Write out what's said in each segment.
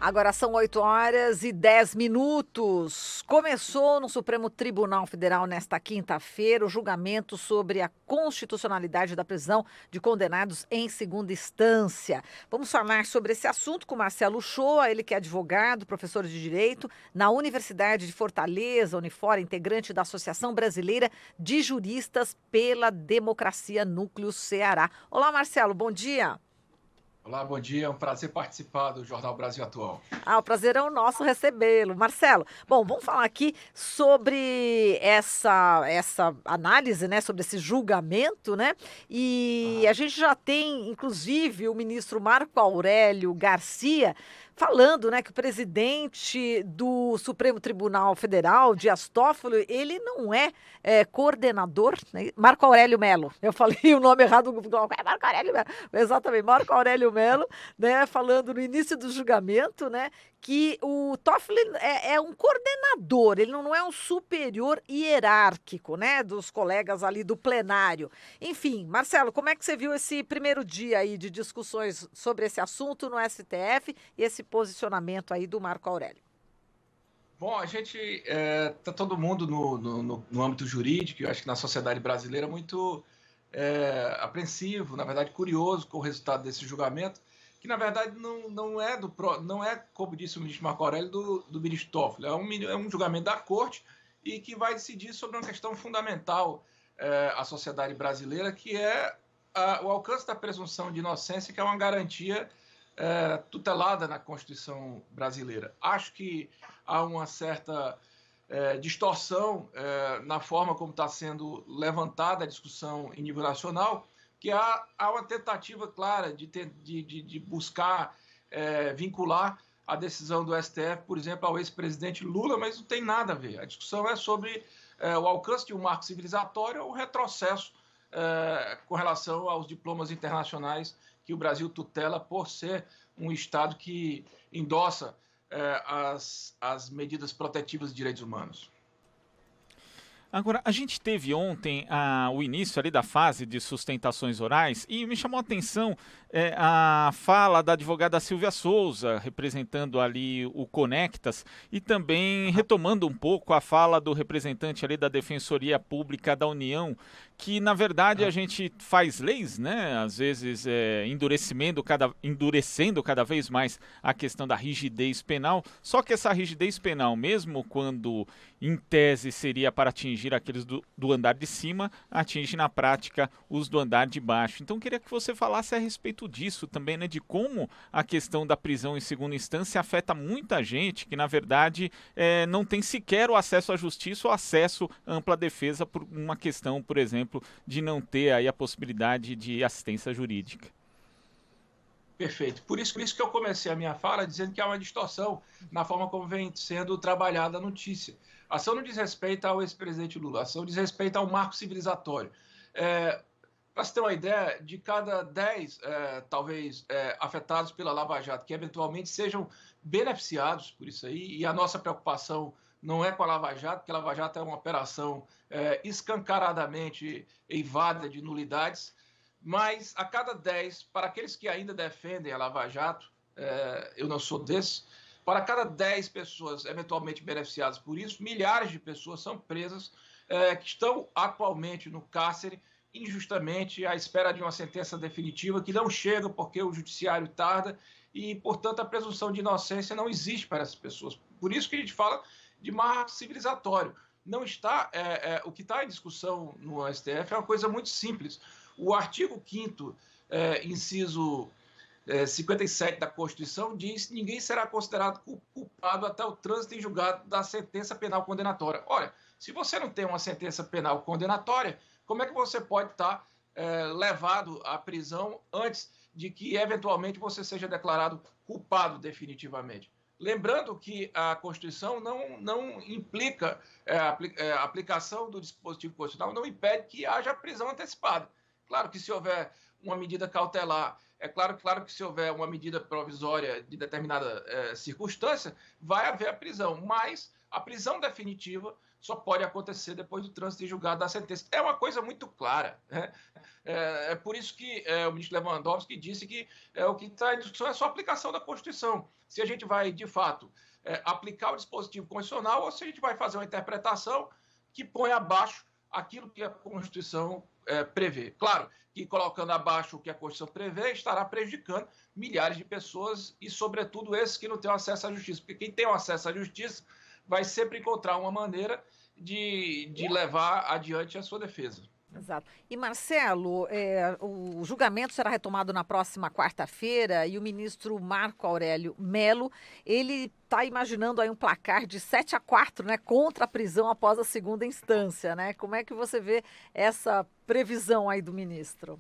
Agora são 8h10. Começou no Supremo Tribunal Federal nesta quinta-feira o julgamento sobre a constitucionalidade da prisão de condenados em segunda instância. Vamos falar sobre esse assunto com Marcelo Uchoa, ele que é advogado, professor de Direito na Universidade de Fortaleza, Unifor, integrante da Associação Brasileira de Juristas pela Democracia Núcleo Ceará. Olá, Marcelo, bom dia. Olá, bom dia. É um prazer participar do Jornal Brasil Atual. O prazer é o nosso recebê-lo. Marcelo, bom, vamos falar aqui sobre essa análise, né, sobre esse julgamento, né? E a Aham. gente já tem, inclusive, o ministro Marco Aurélio Garcia falando, né, que o presidente do Supremo Tribunal Federal, Dias Toffoli, ele não é coordenador, né? Marco Aurélio Melo. Eu falei o nome errado, é Marco Aurélio Melo. Exatamente, Marco Aurélio Melo, né, falando no início do julgamento, né, que o Toffoli é um coordenador, ele não é um superior hierárquico, né, dos colegas ali do plenário. Enfim, Marcelo, como é que você viu esse primeiro dia aí de discussões sobre esse assunto no STF e esse posicionamento aí do Marco Aurélio? Bom, a gente está todo mundo no âmbito jurídico, eu acho que na sociedade brasileira, muito apreensivo, na verdade curioso com o resultado desse julgamento, que na verdade não é, como disse o ministro Marco Aurélio, do ministro Toffoli, é um julgamento da corte e que vai decidir sobre uma questão fundamental à sociedade brasileira, que é o alcance da presunção de inocência, que é uma garantia tutelada na Constituição brasileira. Acho que há uma certa distorção na forma como está sendo levantada a discussão em nível nacional, que há uma tentativa clara de buscar vincular a decisão do STF, por exemplo, ao ex-presidente Lula, mas não tem nada a ver. A discussão é sobre o alcance de um marco civilizatório ou o retrocesso com relação aos diplomas internacionais que o Brasil tutela por ser um Estado que endossa as medidas protetivas de direitos humanos. Agora, a gente teve ontem o início ali da fase de sustentações orais e me chamou a atenção a fala da advogada Silvia Souza, representando ali o Conectas, e também retomando um pouco a fala do representante ali da Defensoria Pública da União, que na verdade a gente faz leis, né? Às vezes endurecendo cada vez mais a questão da rigidez penal, só que essa rigidez penal, mesmo quando em tese seria para atingir aqueles do andar de cima, atinge na prática os do andar de baixo. Então queria que você falasse a respeito disso também, né, de como a questão da prisão em segunda instância afeta muita gente que na verdade não tem sequer o acesso à justiça ou acesso à ampla defesa por uma questão, por exemplo, de não ter aí a possibilidade de assistência jurídica. Perfeito. Por isso que eu comecei a minha fala dizendo que há uma distorção na forma como vem sendo trabalhada a notícia. A ação não diz respeito ao ex-presidente Lula, a ação diz respeito ao marco civilizatório. Para você ter uma ideia, de cada 10, talvez, afetados pela Lava Jato, que eventualmente sejam beneficiados por isso aí, e a nossa preocupação não é com a Lava Jato, porque a Lava Jato é uma operação escancaradamente eivada de nulidades, mas a cada 10, para aqueles que ainda defendem a Lava Jato, eu não sou desses, para cada 10 pessoas eventualmente beneficiadas por isso, milhares de pessoas são presas que estão atualmente no cárcere injustamente à espera de uma sentença definitiva que não chega porque o judiciário tarda e, portanto, a presunção de inocência não existe para essas pessoas. Por isso que a gente fala de marco civilizatório. Não está, o que está em discussão no STF é uma coisa muito simples. O artigo 5º, inciso 57 da Constituição, diz que ninguém será considerado culpado até o trânsito em julgado da sentença penal condenatória. Ora, se você não tem uma sentença penal condenatória, como é que você pode estar levado à prisão antes de que, eventualmente, você seja declarado culpado definitivamente? Lembrando que a Constituição não implica, a aplicação do dispositivo constitucional não impede que haja prisão antecipada. Claro que se houver uma medida cautelar É claro que se houver uma medida provisória de determinada circunstância, vai haver a prisão, mas a prisão definitiva só pode acontecer depois do trânsito de julgado da sentença. É uma coisa muito clara, né? É por isso que o ministro Lewandowski disse que o que está em discussão é só a aplicação da Constituição. Se a gente vai, de fato, aplicar o dispositivo constitucional ou se a gente vai fazer uma interpretação que põe abaixo aquilo que a Constituição prevê. Claro que colocando abaixo o que a Constituição prevê estará prejudicando milhares de pessoas e, sobretudo, esses que não têm acesso à justiça. Porque quem tem acesso à justiça vai sempre encontrar uma maneira de levar adiante a sua defesa. Exato. E, Marcelo, o julgamento será retomado na próxima quarta-feira e o ministro Marco Aurélio Mello, ele está imaginando aí um placar de 7-4, né, contra a prisão após a segunda instância, né? Como é que você vê essa previsão aí do ministro?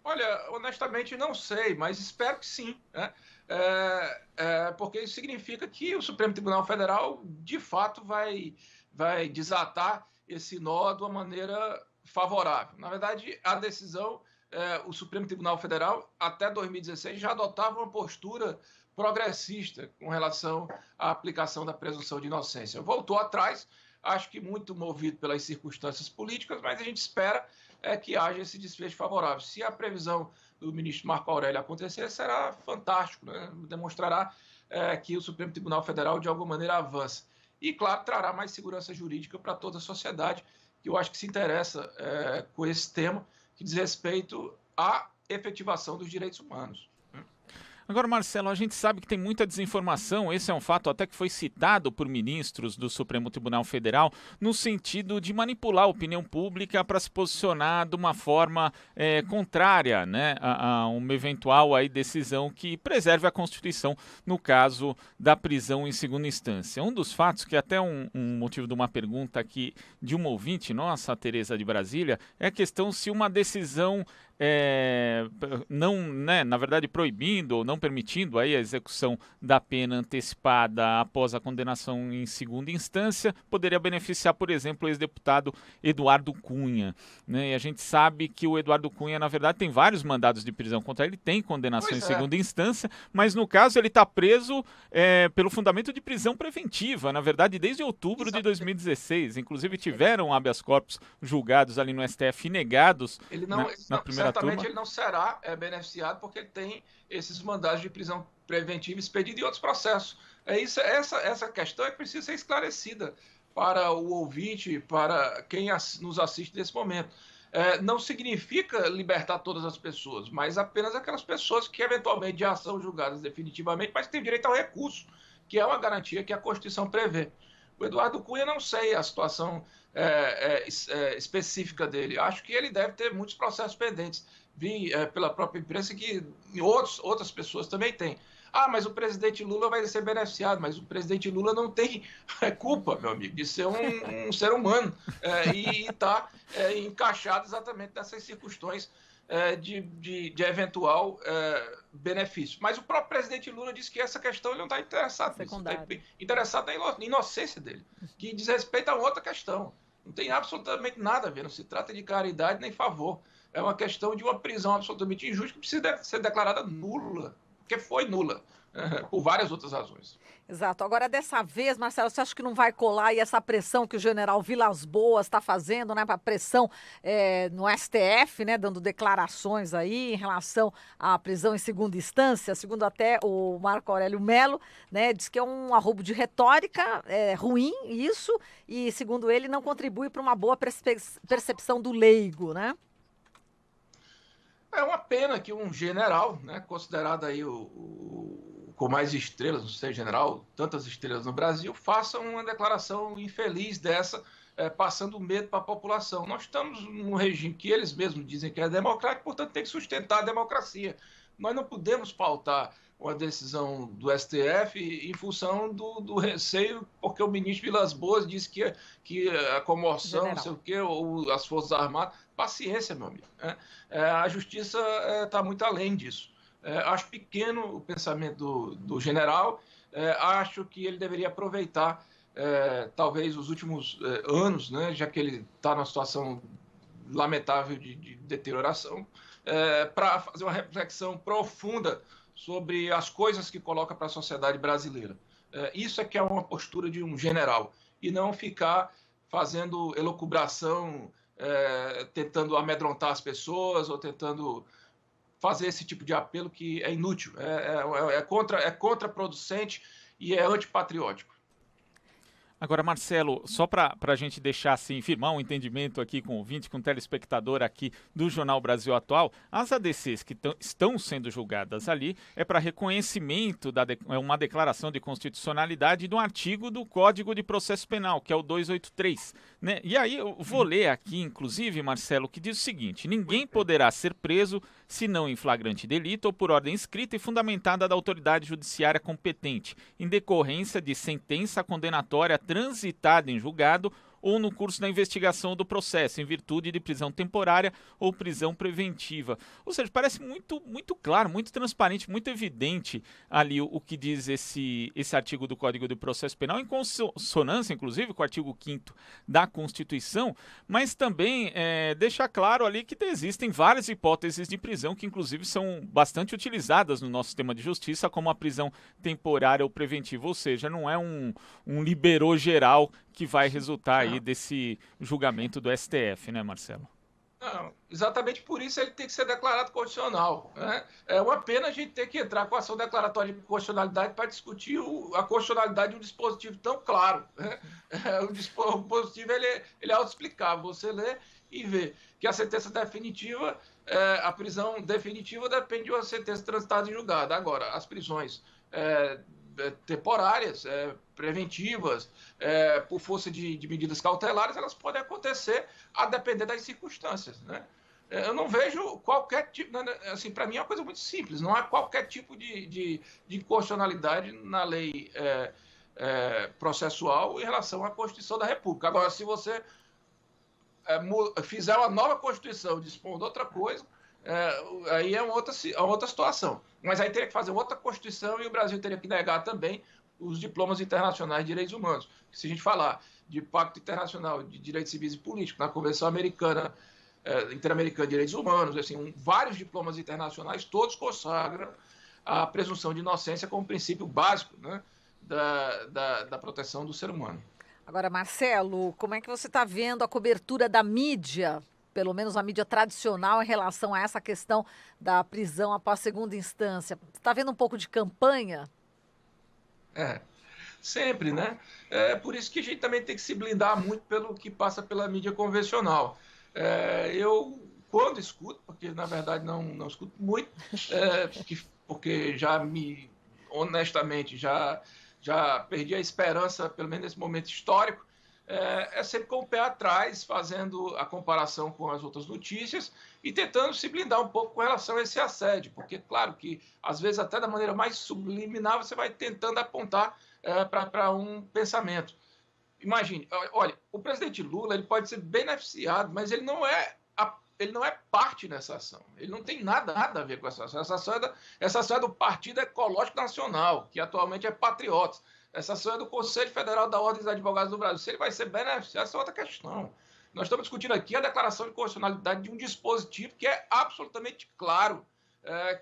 Olha, honestamente não sei, mas espero que sim, né? Porque isso significa que o Supremo Tribunal Federal, de fato, vai desatar esse nó de uma maneira favorável. Na verdade, a decisão, o Supremo Tribunal Federal, até 2016, já adotava uma postura progressista com relação à aplicação da presunção de inocência. Voltou atrás, acho que muito movido pelas circunstâncias políticas, mas a gente espera que haja esse desfecho favorável. Se a previsão do ministro Marco Aurélio acontecer, será fantástico, né? Demonstrará que o Supremo Tribunal Federal, de alguma maneira, avança. E, claro, trará mais segurança jurídica para toda a sociedade, que eu acho que se interessa com esse tema, que diz respeito à efetivação dos direitos humanos. Agora, Marcelo, a gente sabe que tem muita desinformação, esse é um fato até que foi citado por ministros do Supremo Tribunal Federal, no sentido de manipular a opinião pública para se posicionar de uma forma contrária, né, a uma eventual aí, decisão que preserve a Constituição no caso da prisão em segunda instância. Um dos fatos, que é até um motivo de uma pergunta aqui de uma ouvinte nossa, a Tereza de Brasília, é a questão se uma decisão não, né, na verdade, proibindo ou não permitindo aí a execução da pena antecipada após a condenação em segunda instância, poderia beneficiar, por exemplo, o ex-deputado Eduardo Cunha, né? E a gente sabe que o Eduardo Cunha, na verdade, tem vários mandados de prisão contra ele, tem condenação em segunda instância, mas no caso ele está preso pelo fundamento de prisão preventiva, na verdade, desde outubro de 2016. Inclusive tiveram habeas corpus julgados ali no STF e negados na primeira certamente turma. Ele não será beneficiado porque ele tem esses mandados de prisão preventiva expedidos em outros processos. Essa questão é que precisa ser esclarecida para o ouvinte, para quem nos assiste nesse momento. Não significa libertar todas as pessoas, mas apenas aquelas pessoas que eventualmente já são julgadas definitivamente, mas que têm direito ao recurso, que é uma garantia que a Constituição prevê. O Eduardo Cunha, não sei a situação específica dele. Acho que ele deve ter muitos processos pendentes. Vi pela própria imprensa que outras pessoas também têm. Mas o presidente Lula vai ser beneficiado, mas o presidente Lula não tem culpa, meu amigo, de ser um ser humano e está encaixado exatamente nessas circunstâncias de eventual benefício. Mas o próprio presidente Lula disse que essa questão ele não está interessado nisso, está interessado na inocência dele, que diz respeito a outra questão. Não tem absolutamente nada a ver, não se trata de caridade nem favor. É uma questão de uma prisão absolutamente injusta que precisa ser declarada nula, porque foi nula, por várias outras razões. Exato. Agora, dessa vez, Marcelo, você acha que não vai colar aí essa pressão que o general Vilas Boas está fazendo, né, para pressão no STF, né, dando declarações aí em relação à prisão em segunda instância, segundo até o Marco Aurélio Mello, né, diz que é um arroubo de retórica, ruim isso, e segundo ele não contribui para uma boa percepção do leigo, né? É uma pena que um general, né, considerado aí com mais estrelas, não sei, general, tantas estrelas no Brasil, faça uma declaração infeliz dessa, passando medo para a população. Nós estamos num regime que eles mesmos dizem que é democrático, portanto tem que sustentar a democracia. Nós não podemos pautar uma decisão do STF em função do receio, porque o ministro Vilas Boas disse que a comoção, general, não sei o quê, ou as Forças Armadas. Paciência, meu amigo. A justiça está muito além disso. Acho pequeno o pensamento do general. Acho que ele deveria aproveitar, talvez, os últimos anos, né, já que ele está numa situação lamentável de deterioração, para fazer uma reflexão profunda sobre as coisas que coloca para a sociedade brasileira. Isso é que é uma postura de um general, e não ficar fazendo elucubração, tentando amedrontar as pessoas ou tentando fazer esse tipo de apelo que é inútil, é contraproducente e é antipatriótico. Agora, Marcelo, só para a gente deixar assim, firmar um entendimento aqui com o ouvinte, com o telespectador aqui do Jornal Brasil Atual, as ADCs que estão sendo julgadas ali é para reconhecimento, é uma declaração de constitucionalidade de um artigo do Código de Processo Penal, que é o 283. Né? E aí eu vou ler aqui, inclusive, Marcelo, que diz o seguinte: ninguém poderá ser preso se não em flagrante delito ou por ordem escrita e fundamentada da autoridade judiciária competente, em decorrência de sentença condenatória transitada em julgado ou no curso da investigação do processo, em virtude de prisão temporária ou prisão preventiva. Ou seja, parece muito claro, muito transparente, muito evidente ali o que diz esse artigo do Código de Processo Penal, em consonância, inclusive, com o artigo 5º da Constituição, mas também deixa claro ali que existem várias hipóteses de prisão que, inclusive, são bastante utilizadas no nosso sistema de justiça, como a prisão temporária ou preventiva, ou seja, não é um liberou geral que vai resultar aí desse julgamento do STF, né, Marcelo? Não, exatamente por isso ele tem que ser declarado constitucional. Né? É uma pena a gente ter que entrar com a ação declaratória de constitucionalidade para discutir a constitucionalidade de um dispositivo tão claro. Né? O dispositivo ele é autoexplicável. Você lê e vê que a sentença definitiva, a prisão definitiva depende de uma sentença transitada em julgado. Agora, as prisões temporárias, preventivas, por força de medidas cautelares, elas podem acontecer a depender das circunstâncias. Né? Eu não vejo qualquer tipo, assim, para mim é uma coisa muito simples, não há qualquer tipo de inconstitucionalidade na lei processual em relação à Constituição da República. Agora, se você fizer uma nova Constituição dispondo outra coisa, aí é outra situação. Mas aí teria que fazer outra Constituição e o Brasil teria que negar também os diplomas internacionais de direitos humanos. Se a gente falar de Pacto Internacional de Direitos Civis e Políticos, na Convenção Americana, Interamericana de Direitos Humanos, assim, vários diplomas internacionais, todos consagram a presunção de inocência como princípio básico, né, da proteção do ser humano. Agora, Marcelo, como é que você está vendo a cobertura da mídia, pelo menos a mídia tradicional, em relação a essa questão da prisão após segunda instância? Você está vendo um pouco de campanha? Sempre, né? É por isso que a gente também tem que se blindar muito pelo que passa pela mídia convencional. Eu, quando escuto, porque na verdade não escuto muito, porque honestamente, já perdi a esperança, pelo menos nesse momento histórico, sempre com o pé atrás, fazendo a comparação com as outras notícias e tentando se blindar um pouco com relação a esse assédio, porque, claro, que às vezes até da maneira mais subliminar você vai tentando apontar para um pensamento. Imagine, olha, o presidente Lula ele pode ser beneficiado, mas ele não é parte nessa ação. Ele não tem nada a ver com essa ação. Essa ação é do Partido Ecológico Nacional, que atualmente é Patriotas. Essa ação é do Conselho Federal da Ordem dos Advogados do Brasil. Se ele vai ser beneficiado, essa é outra questão. Nós estamos discutindo aqui a declaração de constitucionalidade de um dispositivo que é absolutamente claro,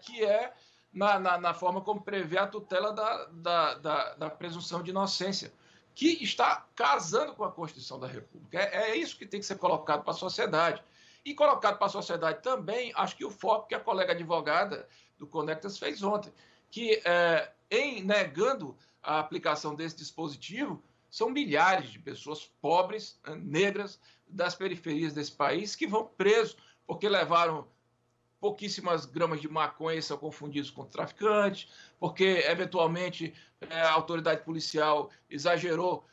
que é na forma como prevê a tutela da presunção de inocência, que está casando com a Constituição da República. É isso que tem que ser colocado para a sociedade. E colocado para a sociedade também, acho que o foco que a colega advogada do Conectas fez ontem, que em negando a aplicação desse dispositivo, são milhares de pessoas pobres, negras, das periferias desse país, que vão presos porque levaram pouquíssimas gramas de maconha e são confundidos com traficantes, porque, eventualmente, a autoridade policial exagerou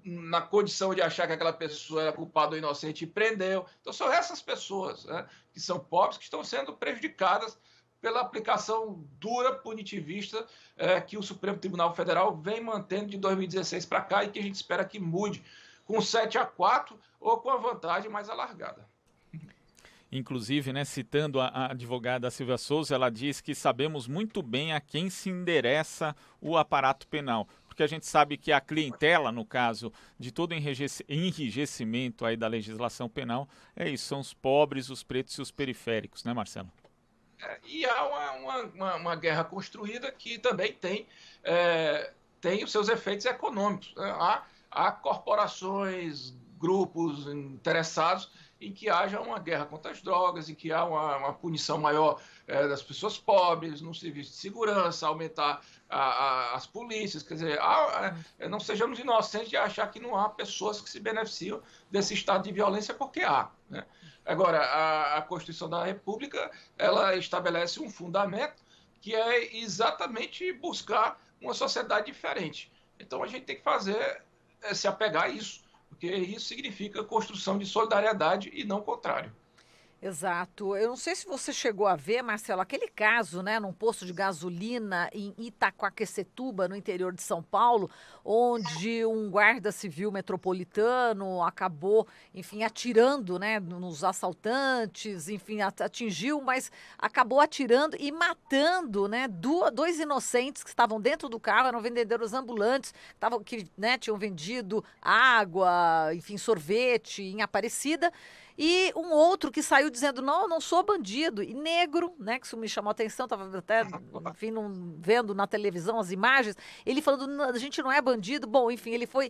na condição de achar que aquela pessoa era culpada ou inocente e prendeu. Então, são essas pessoas, né, que são pobres, que estão sendo prejudicadas pela aplicação dura, punitivista, que o Supremo Tribunal Federal vem mantendo de 2016 para cá e que a gente espera que mude com 7-4 ou com a vantagem mais alargada. Inclusive, né, citando a advogada Silvia Souza, ela diz que sabemos muito bem a quem se endereça o aparato penal. porque a gente sabe que a clientela, no caso de todo enrijecimento aí da legislação penal, é isso, são os pobres, os pretos e os periféricos, né, Marcelo? E há uma guerra construída que também tem os seus efeitos econômicos, né? Há corporações, grupos interessados em que haja uma guerra contra as drogas, em que há uma punição maior das pessoas pobres, no serviço de segurança, aumentar as polícias. Quer dizer, não sejamos inocentes de achar que não há pessoas que se beneficiam desse estado de violência, porque há, né? Agora, a Constituição da República, ela estabelece um fundamento que é exatamente buscar uma sociedade diferente. Então, a gente tem que se apegar a isso, porque isso significa construção de solidariedade e não o contrário. Exato. Eu não sei se você chegou a ver, Marcelo, aquele caso, né, num posto de gasolina em Itaquaquecetuba, no interior de São Paulo, onde um guarda civil metropolitano acabou, enfim, atirando, né, nos assaltantes, enfim, atingiu, mas acabou atirando e matando, né, dois inocentes que estavam dentro do carro, eram vendedores ambulantes, né, tinham vendido água, enfim, sorvete em Aparecida. E um outro que saiu dizendo, não, eu não sou bandido, e negro, né, que isso me chamou a atenção, estava até, enfim, vendo na televisão as imagens, ele falando, a gente não é bandido, bom, enfim, ele foi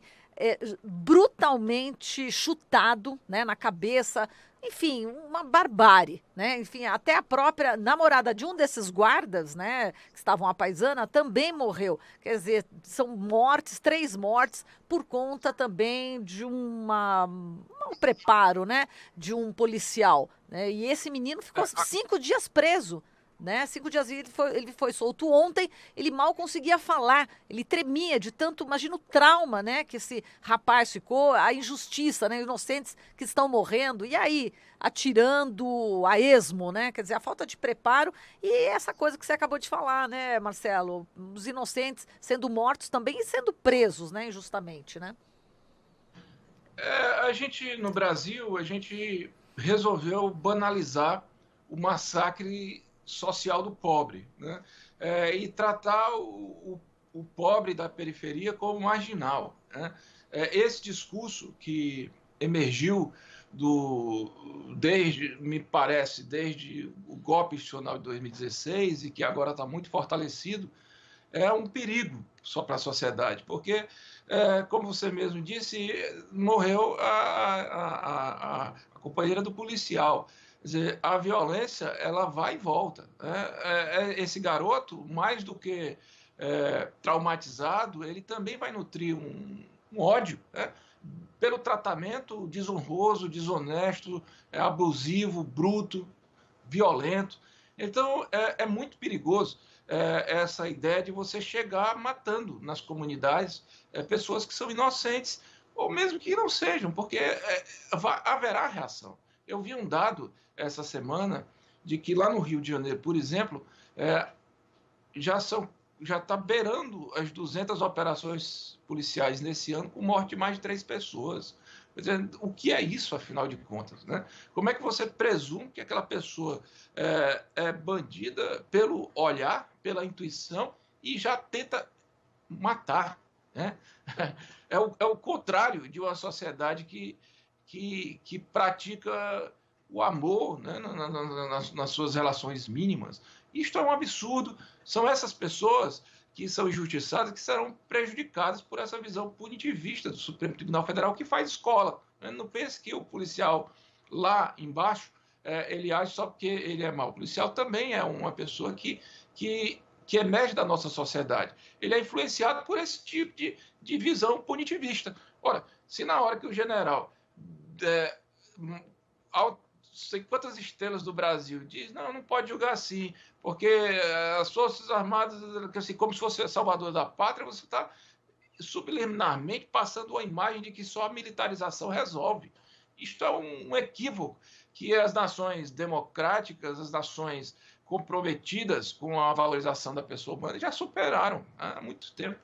brutalmente chutado, né, na cabeça, enfim, uma barbárie, né, enfim, até a própria namorada de um desses guardas, né, que estavam à paisana, também morreu, quer dizer, são três mortes, por conta também de um preparo, né, de um policial, né, e esse menino ficou 5 dias preso, né, 5 dias, ele foi solto ontem, ele mal conseguia falar, ele tremia de tanto, imagina o trauma, né, que esse rapaz ficou, a injustiça, né, inocentes que estão morrendo, e aí, atirando a esmo, né, quer dizer, a falta de preparo e essa coisa que você acabou de falar, né, Marcelo, os inocentes sendo mortos também e sendo presos, né, injustamente, né? No Brasil, a gente resolveu banalizar o massacre social do pobre, né? E tratar o pobre da periferia como marginal, né? Esse discurso que emergiu me parece, desde o golpe institucional de 2016 e que agora está muito fortalecido, é um perigo só para a sociedade, porque, como você mesmo disse, morreu a companheira do policial. Quer dizer, a violência, ela vai e volta, né? Esse garoto, mais do que traumatizado, ele também vai nutrir um ódio, né, pelo tratamento desonroso, desonesto, abusivo, bruto, violento. Então, é muito perigoso essa ideia de você chegar matando nas comunidades pessoas que são inocentes, ou mesmo que não sejam, porque haverá reação. Eu vi um dado essa semana de que lá no Rio de Janeiro, por exemplo, já está beirando as 200 operações policiais nesse ano, com morte de mais de 3 pessoas. Quer dizer, o que é isso, afinal de contas, né? Como é que você presume que aquela pessoa é bandida pelo olhar, pela intuição, e já tenta matar, né? É o contrário de uma sociedade que pratica o amor, né, nas suas relações mínimas. Isto é um absurdo. São essas pessoas que são injustiçadas que serão prejudicadas por essa visão punitivista do Supremo Tribunal Federal, que faz escola. Não pense que o policial lá embaixo ele age só porque ele é mau. O policial também é uma pessoa que emerge da nossa sociedade. Ele é influenciado por esse tipo de visão punitivista. Ora, se na hora que o general, sei quantas estrelas do Brasil, diz, não pode julgar assim, porque as Forças Armadas, assim, como se fosse salvador da pátria, você está subliminarmente passando uma imagem de que só a militarização resolve. Isto é um equívoco que as nações democráticas, as nações comprometidas com a valorização da pessoa humana já superaram há muito tempo.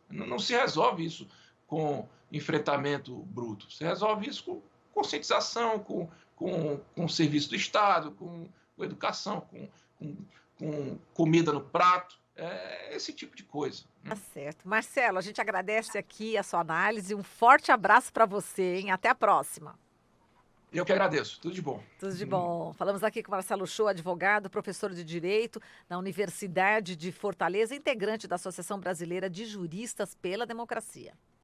Não se resolve isso com enfrentamento bruto, se resolve isso com conscientização, com o serviço do Estado, com educação, com comida no prato, esse tipo de coisa. Tá certo. Marcelo, a gente agradece aqui a sua análise. Um forte abraço para você, hein? Até a próxima. Eu que agradeço. Tudo de bom. Tudo de bom. Falamos aqui com Marcelo Shoa, advogado, professor de Direito da Universidade de Fortaleza, integrante da Associação Brasileira de Juristas pela Democracia.